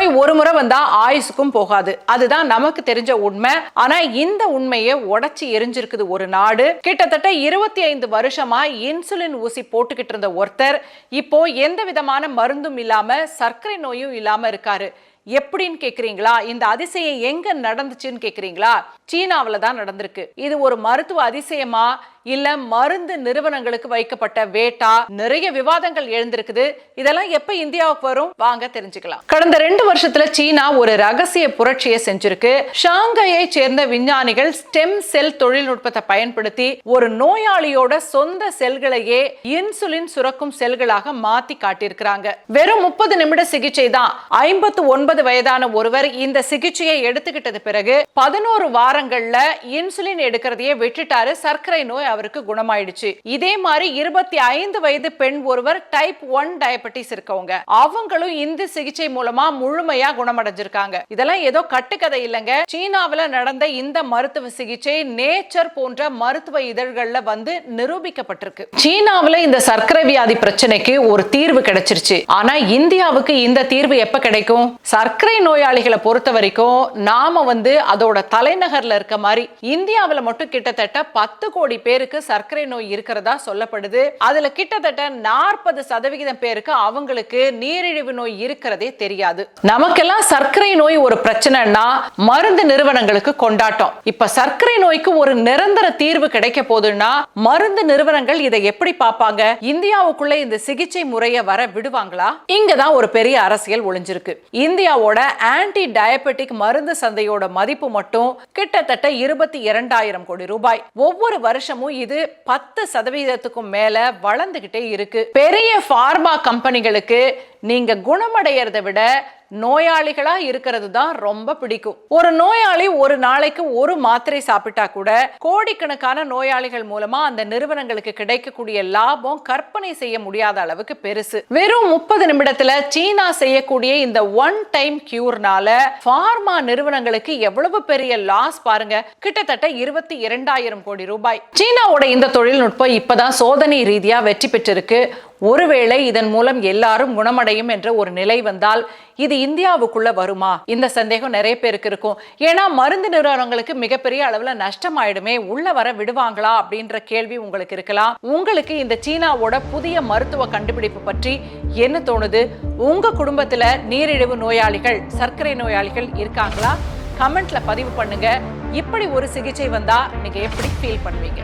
நோய் ஒரு முறை வந்தா ஆயுசுக்கும் போகாது, அதுதான் நமக்கு தெரிஞ்ச உண்மை. ஆனா இந்த உண்மையை உடைச்சு எரிஞ்சிருக்குது ஒரு நாடு. கிட்டத்தட்ட 25 வருஷமா இன்சுலின் ஊசி போட்டுக்கிட்டு இருந்த ஒருத்தர் இப்போ எந்த விதமான மருந்தும் இல்லாம சர்க்கரை நோயும் இல்லாம இருக்காரு. எப்படின்னு கேக்குறீங்களா? இந்த அதிசயம் எங்க நடந்துச்சுன்னு கேக்குறீங்களா? சீனாவில தான் நடந்திருக்கு. இது ஒரு மருத்துவ அதிசயமா இல்ல மருந்து நிறுவனங்களுக்கு வைக்கப்பட்ட வேட்டா? நிறைய விவாதங்கள் எழுந்திருக்குது. இதெல்லாம் எப்ப இந்தியாவுக்கு வரும்? வாங்க தெரிஞ்சுக்கலாம். கடந்த 2 வருஷத்துல சீனா ஒரு ரகசிய புரட்சியை செஞ்சிருக்கு. ஷாங்காயை சேர்ந்த விஞ்ஞானிகள் ஸ்டெம் செல் தொழில்நுட்பத்தை பயன்படுத்தி ஒரு நோயாளியோட சொந்த செல்களையே இன்சுலின் சுரக்கும் செல்களாக மாத்தி காட்டியிருக்கிறாங்க. வெறும் 30 நிமிட சிகிச்சை தான். 59 வயதான ஒருவர் இந்த சிகிச்சையை எடுத்துக்கிட்டது பிறகு 11 வாரங்கள்ல இன்சுலின் எடுக்கிறதையே விட்டுட்டாரு. சர்க்கரை நோய் அவருக்கு குணமாயிடுச்சு. இதே மாதிரி 25 வயது பெண் ஒருவர் டைப் 1 டயபெட்டிஸ் இருக்கவங்க, அவங்களும் இந்த சிகிச்சை மூலமா முழுமையா குணமடைஞ்சிருக்காங்க. இதெல்லாம் ஏதோ கட்டுக்கதை இல்லைங்க. சீனாவில நடந்த இந்த மருத்துவ சிகிச்சை நேச்சர் போன்ற மருத்துவ இதழ்கள்ல வந்து நிரூபிக்கப்பட்டிருக்கு. சீனாவில இந்த சர்க்கரை வியாதி பிரச்சனைக்கு ஒரு தீர்வு கிடைச்சிருச்சு. ஆனா இந்தியாவுக்கு இந்த தீர்வு எப்ப கிடைக்கும்? சர்க்கரை நோயாளிகளை பொறுத்த வரைக்கும் நாம வந்து அதோட தலைநகர்ல இருக்க மாதிரி இந்தியாவில மட்டும் கிட்டத்தட்ட 10 கோடி பேருக்கு சர்க்கரை நோய் இருக்கிறதா சொல்லப்படுது. அதுல கிட்டத்தட்ட 40% பேருக்கு அவங்களுக்கு நீரிழிவு நோய் இருக்கிறதே தெரியாது. நமக்கெல்லாம் சர்க்கரை நோய் ஒரு பிரச்சனைனா மருந்து நிறுவனங்களுக்கு கொண்டாட்டம். இப்ப சர்க்கரை நோய்க்கு ஒரு நிரந்தர தீர்வு கிடைக்க போதுன்னா மருந்து நிறுவனங்கள் இதை எப்படி பார்ப்பாங்க? இந்தியாவுக்குள்ள இந்த சிகிச்சை முறையை வர விடுவாங்களா? இங்கதான் ஒரு பெரிய அரசியல் ஒளிஞ்சிருக்கு. இந்தியாவோட ஆன்டி டயபெட்டிக் மருந்து சந்தையோட மதிப்பு மட்டும் கிட்டத்தட்ட 22,000 கோடி ரூபாய். ஒவ்வொரு வருஷமும் இது 10% மேல வளர்ந்துகிட்டே இருக்கு. பெரிய பார்மா கம்பெனிகளுக்கு நீங்க குணமடையறதை விட நோயாளிகளா இருக்கிறது தான் ரொம்ப பிடிக்கும். ஒரு நோயாளி ஒரு நாளைக்கு ஒரு மாத்திரை சாப்பிட்டா கூட கோடிக்கணக்கான நோயாளிகள் மூலமா அந்த நிறுவனங்களுக்கு கிடைக்கக்கூடிய லாபம் கற்பனை செய்ய முடியாத அளவுக்கு பெருசு. வெறும் 30 நிமிடத்துல சீனா செய்யக்கூடிய இந்த ஒன் டைம் கியூர்னால பார்மா நிறுவனங்களுக்கு எவ்வளவு பெரிய லாஸ் பாருங்க. கிட்டத்தட்ட 22,000 கோடி ரூபாய். சீனாவோட இந்த தொழில்நுட்பம் இப்பதான் சோதனை ரீதியா வெற்றி பெற்றிருக்கு. ஒருவேளை இதன் மூலம் எல்லாரும் குணமடையும் என்ற ஒரு நிலை வந்தால் இது இந்தியாவுக்குள்ள வருமா? இந்த சந்தேகம் நிறைய பேருக்கு இருக்கும். ஏன்னா மருந்து நிறுவனங்களுக்கு மிகப்பெரிய அளவுல நஷ்டம் ஆயிடுமே, உள்ள வர விடுவாங்களா அப்படின்ற கேள்வி உங்களுக்கு இருக்கலாம். உங்களுக்கு இந்த சீனாவோட புதிய மருத்துவ கண்டுபிடிப்பு பற்றி என்ன தோணுது? உங்க குடும்பத்துல நீரிழிவு நோயாளிகள், சர்க்கரை நோயாளிகள் இருக்காங்களா? கமெண்ட்ல பதிவு பண்ணுங்க. இப்படி ஒரு சிகிச்சை வந்தா நீங்க எப்படி ஃபீல் பண்ணுவீங்க?